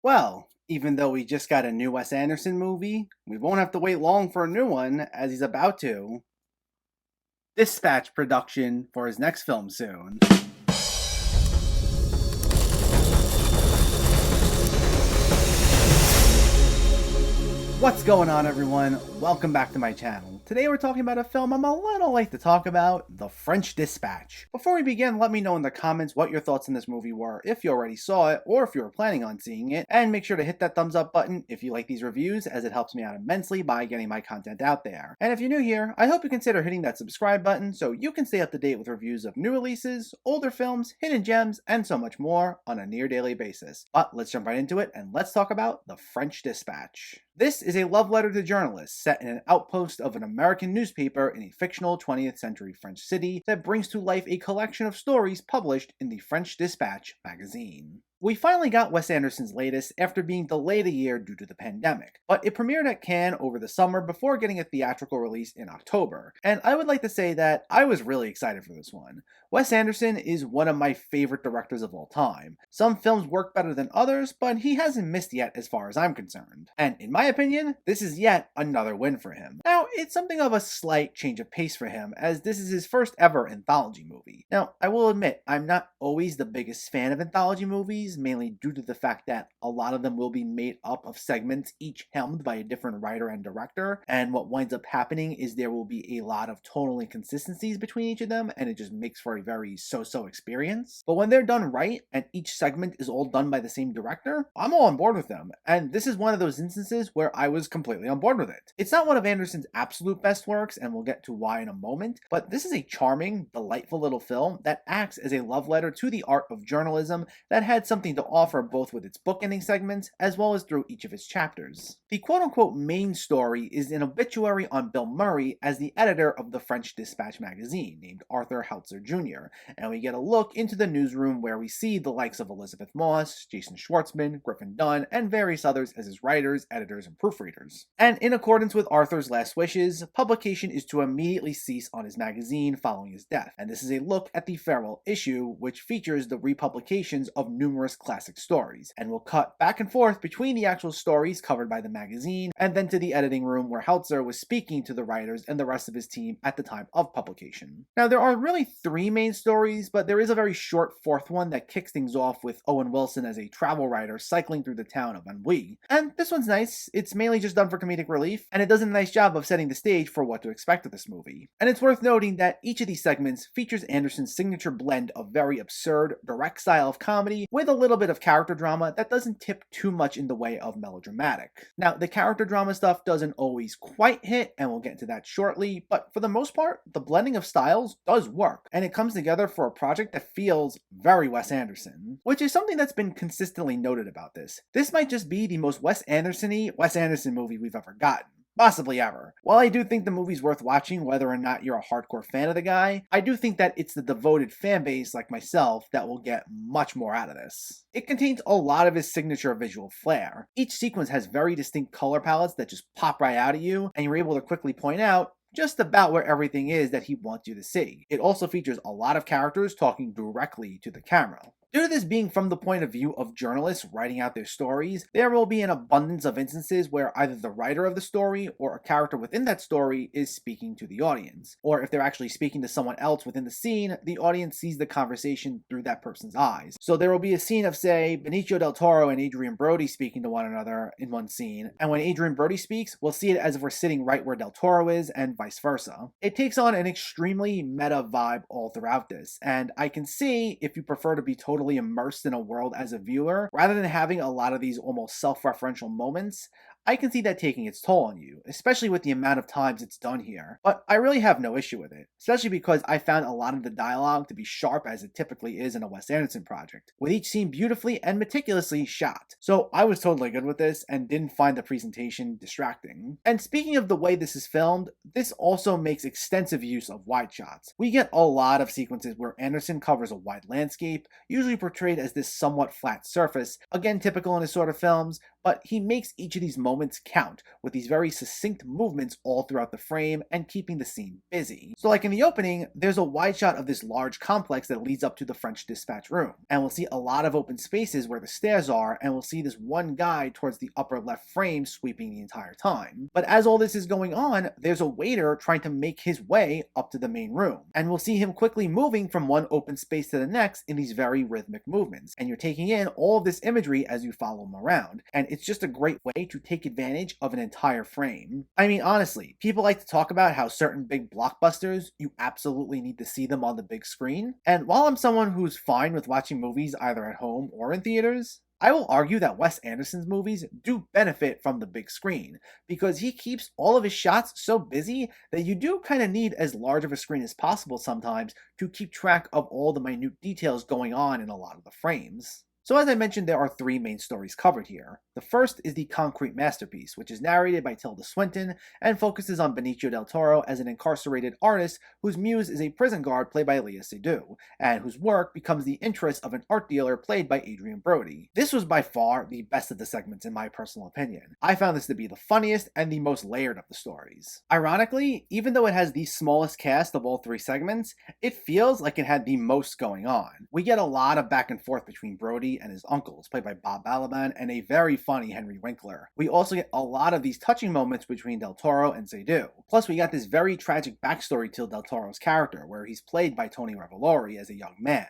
Well, even though we just got a new Wes Anderson movie, we won't have to wait long for a new one, as he's about to dispatch production for his next film soon. What's going on, everyone? Welcome back to my channel. Today we're talking about a film I'm a little late to talk about, The French Dispatch. Before we begin, let me know in the comments what your thoughts on this movie were, if you already saw it, or if you were planning on seeing it, and make sure to hit that thumbs up button if you like these reviews, as it helps me out immensely by getting my content out there. And if you're new here, I hope you consider hitting that subscribe button so you can stay up to date with reviews of new releases, older films, hidden gems, and so much more on a near daily basis. But let's jump right into it and let's talk about The French Dispatch. This is a love letter to journalists set in an outpost of an American newspaper in a fictional 20th century French city that brings to life a collection of stories published in the French Dispatch magazine. We finally got Wes Anderson's latest after being delayed a year due to the pandemic, but it premiered at Cannes over the summer before getting a theatrical release in October, and I would like to say that I was really excited for this one. Wes Anderson is one of my favorite directors of all time. Some films work better than others, but he hasn't missed yet as far as I'm concerned. And in my opinion, this is yet another win for him. Now, it's something of a slight change of pace for him, as this is his first ever anthology movie. Now, I will admit, I'm not always the biggest fan of anthology movies, mainly due to the fact that a lot of them will be made up of segments each helmed by a different writer and director, and what winds up happening is there will be a lot of tonal inconsistencies between each of them, and it just makes for a very so-so experience. But when they're done right, and each segment is all done by the same director, I'm all on board with them, and this is one of those instances where I was completely on board with it. It's not one of Anderson's absolute best works, and we'll get to why in a moment, but this is a charming, delightful little film that acts as a love letter to the art of journalism that had something to offer both with its bookending segments as well as through each of its chapters. The quote-unquote main story is an obituary on Bill Murray as the editor of the French Dispatch magazine, named Arthur Heltzer Jr., and we get a look into the newsroom where we see the likes of Elizabeth Moss, Jason Schwartzman, Griffin Dunn, and various others as his writers, editors, and proofreaders. And in accordance with Arthur's last wishes, publication is to immediately cease on his magazine following his death, and this is a look at the farewell issue, which features the republications of numerous classic stories, and will cut back and forth between the actual stories covered by the magazine and then to the editing room where Heltzer was speaking to the writers and the rest of his team at the time of publication. Now, there are really three main stories, but there is a very short fourth one that kicks things off with Owen Wilson as a travel writer cycling through the town of Ennui. And this one's nice. It's mainly just done for comedic relief, and it does a nice job of setting the stage for what to expect of this movie. And it's worth noting that each of these segments features Anderson's signature blend of very absurd, direct style of comedy with a little bit of character drama that doesn't tip too much in the way of melodramatic. Now, the character drama stuff doesn't always quite hit, and we'll get into that shortly, but for the most part, the blending of styles does work, and it comes together for a project that feels very Wes Anderson, which is something that's been consistently noted about this. This might just be the most Wes Anderson-y Wes Anderson movie we've ever gotten. Possibly ever. While I do think the movie's worth watching whether or not you're a hardcore fan of the guy, I do think that it's the devoted fan base like myself that will get much more out of this. It contains a lot of his signature visual flair. Each sequence has very distinct color palettes that just pop right out at you, and you're able to quickly point out just about where everything is that he wants you to see. It also features a lot of characters talking directly to the camera. Due to this being from the point of view of journalists writing out their stories, there will be an abundance of instances where either the writer of the story or a character within that story is speaking to the audience. Or if they're actually speaking to someone else within the scene, the audience sees the conversation through that person's eyes. So there will be a scene of, say, Benicio del Toro and Adrian Brody speaking to one another in one scene, and when Adrian Brody speaks, we'll see it as if we're sitting right where del Toro is, and vice versa. It takes on an extremely meta vibe all throughout this, and I can see if you prefer to be totally immersed in a world as a viewer, rather than having a lot of these almost self-referential moments, I can see that taking its toll on you, especially with the amount of times it's done here. But I really have no issue with it, especially because I found a lot of the dialogue to be sharp as it typically is in a Wes Anderson project, with each scene beautifully and meticulously shot. So I was totally good with this and didn't find the presentation distracting. And speaking of the way this is filmed, this also makes extensive use of wide shots. We get a lot of sequences where Anderson covers a wide landscape, usually portrayed as this somewhat flat surface, again typical in his sort of films, but he makes each of these moments count with these very succinct movements all throughout the frame and keeping the scene busy. So like in the opening, there's a wide shot of this large complex that leads up to the French dispatch room, and we'll see a lot of open spaces where the stairs are, and we'll see this one guy towards the upper left frame sweeping the entire time. But as all this is going on, there's a waiter trying to make his way up to the main room, and we'll see him quickly moving from one open space to the next in these very rhythmic movements, and you're taking in all of this imagery as you follow him around, and it's just a great way to take advantage of an entire frame. I mean, honestly, people like to talk about how certain big blockbusters, you absolutely need to see them on the big screen, and while I'm someone who's fine with watching movies either at home or in theaters, I will argue that Wes Anderson's movies do benefit from the big screen, because he keeps all of his shots so busy that you do kind of need as large of a screen as possible sometimes to keep track of all the minute details going on in a lot of the frames. So as I mentioned, there are three main stories covered here. The first is the concrete masterpiece, which is narrated by Tilda Swinton and focuses on Benicio del Toro as an incarcerated artist whose muse is a prison guard played by Léa Seydoux, and whose work becomes the interest of an art dealer played by Adrien Brody. This was by far the best of the segments in my personal opinion. I found this to be the funniest and the most layered of the stories. Ironically, even though it has the smallest cast of all three segments, it feels like it had the most going on. We get a lot of back and forth between Brody and his uncles, played by Bob Balaban, and a very funny Henry Winkler. We also get a lot of these touching moments between Del Toro and Seydoux. Plus, we got this very tragic backstory to Del Toro's character, where he's played by Tony Revolori as a young man.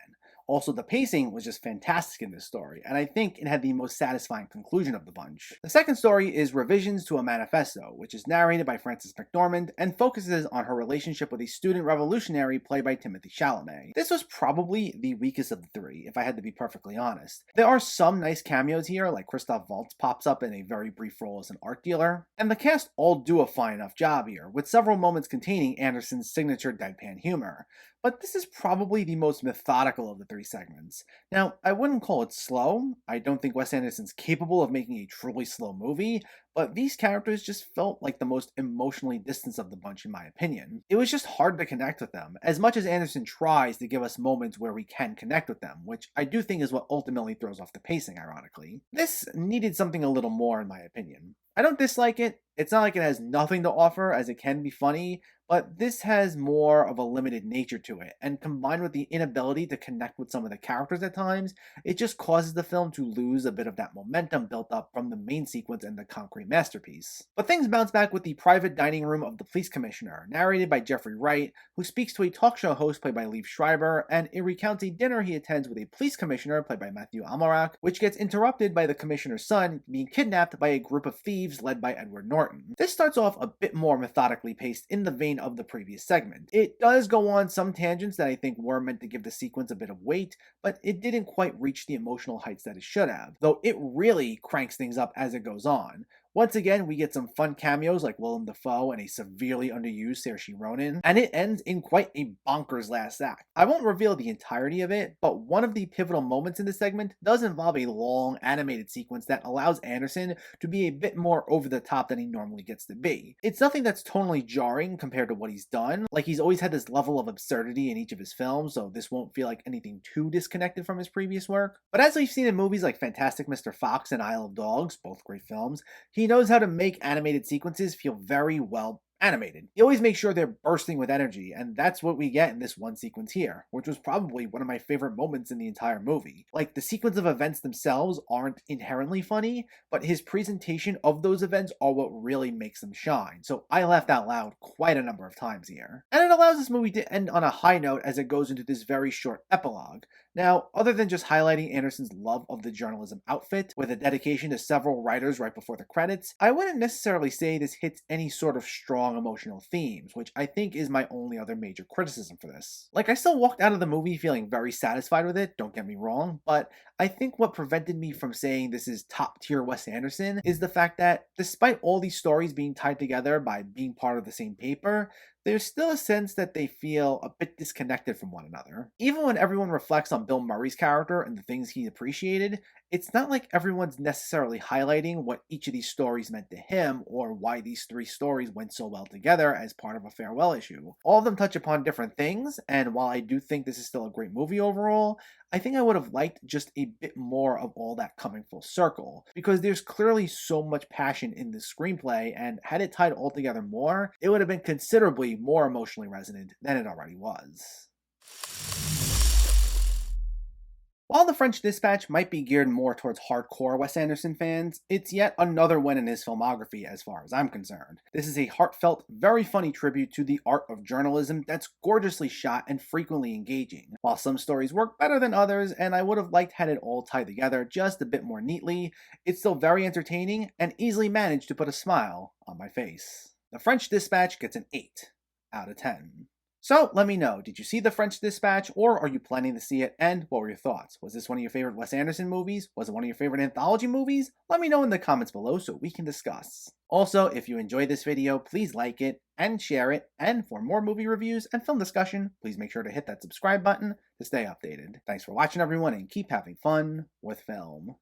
Also, the pacing was just fantastic in this story, and I think it had the most satisfying conclusion of the bunch. The second story is Revisions to a Manifesto, which is narrated by Frances McDormand and focuses on her relationship with a student revolutionary played by Timothée Chalamet. This was probably the weakest of the three, if I had to be perfectly honest. There are some nice cameos here, like Christoph Waltz pops up in a very brief role as an art dealer, and the cast all do a fine enough job here, with several moments containing Anderson's signature deadpan humor. But this is probably the most methodical of the three segments. Now, I wouldn't call it slow. I don't think Wes Anderson's capable of making a truly slow movie, but these characters just felt like the most emotionally distanced of the bunch in my opinion. It was just hard to connect with them, as much as Anderson tries to give us moments where we can connect with them, which I do think is what ultimately throws off the pacing, ironically. This needed something a little more in my opinion. I don't dislike it. It's not like it has nothing to offer, as it can be funny, but this has more of a limited nature to it, and combined with the inability to connect with some of the characters at times, it just causes the film to lose a bit of that momentum built up from the main sequence and the concrete masterpiece. But things bounce back with the private dining room of the police commissioner, narrated by Jeffrey Wright, who speaks to a talk show host played by Liev Schreiber, and it recounts a dinner he attends with a police commissioner played by Matthew Amalric, which gets interrupted by the commissioner's son being kidnapped by a group of thieves led by Edward Norton. This starts off a bit more methodically paced in the vein of the previous segment. It does go on some tangents that I think were meant to give the sequence a bit of weight, but it didn't quite reach the emotional heights that it should have, though it really cranks things up as it goes on. Once again, we get some fun cameos like Willem Dafoe and a severely underused Saoirse Ronan, and it ends in quite a bonkers last act. I won't reveal the entirety of it, but one of the pivotal moments in the segment does involve a long animated sequence that allows Anderson to be a bit more over the top than he normally gets to be. It's nothing that's tonally jarring compared to what he's done, like he's always had this level of absurdity in each of his films, so this won't feel like anything too disconnected from his previous work. But as we've seen in movies like Fantastic Mr. Fox and Isle of Dogs, both great films, he knows how to make animated sequences feel very well animated. He always makes sure they're bursting with energy, and that's what we get in this one sequence here, which was probably one of my favorite moments in the entire movie. Like, the sequence of events themselves aren't inherently funny, but his presentation of those events are what really makes them shine, so I laughed out loud quite a number of times here. And it allows this movie to end on a high note as it goes into this very short epilogue. Now, other than just highlighting Anderson's love of the journalism outfit, with a dedication to several writers right before the credits, I wouldn't necessarily say this hits any sort of strong emotional themes, which I think is my only other major criticism for this. Like, I still walked out of the movie feeling very satisfied with it, don't get me wrong, but I think what prevented me from saying this is top tier Wes Anderson is the fact that, despite all these stories being tied together by being part of the same paper, there's still a sense that they feel a bit disconnected from one another. Even when everyone reflects on Bill Murray's character and the things he appreciated, it's not like everyone's necessarily highlighting what each of these stories meant to him or why these three stories went so well together as part of a farewell issue. All of them touch upon different things, and while I do think this is still a great movie overall, I think I would have liked just a bit more of all that coming full circle, because there's clearly so much passion in this screenplay, and had it tied all together more, it would have been considerably more emotionally resonant than it already was. While The French Dispatch might be geared more towards hardcore Wes Anderson fans, it's yet another win in his filmography as far as I'm concerned. This is a heartfelt, very funny tribute to the art of journalism that's gorgeously shot and frequently engaging. While some stories work better than others, and I would have liked had it all tied together just a bit more neatly, it's still very entertaining and easily managed to put a smile on my face. The French Dispatch gets an 8 out of 10. So let me know, did you see The French Dispatch, or are you planning to see it, and what were your thoughts? Was this one of your favorite Wes Anderson movies? Was it one of your favorite anthology movies? Let me know in the comments below so we can discuss. Also, if you enjoyed this video, please like it and share it, and for more movie reviews and film discussion, please make sure to hit that subscribe button to stay updated. Thanks for watching everyone, and keep having fun with film.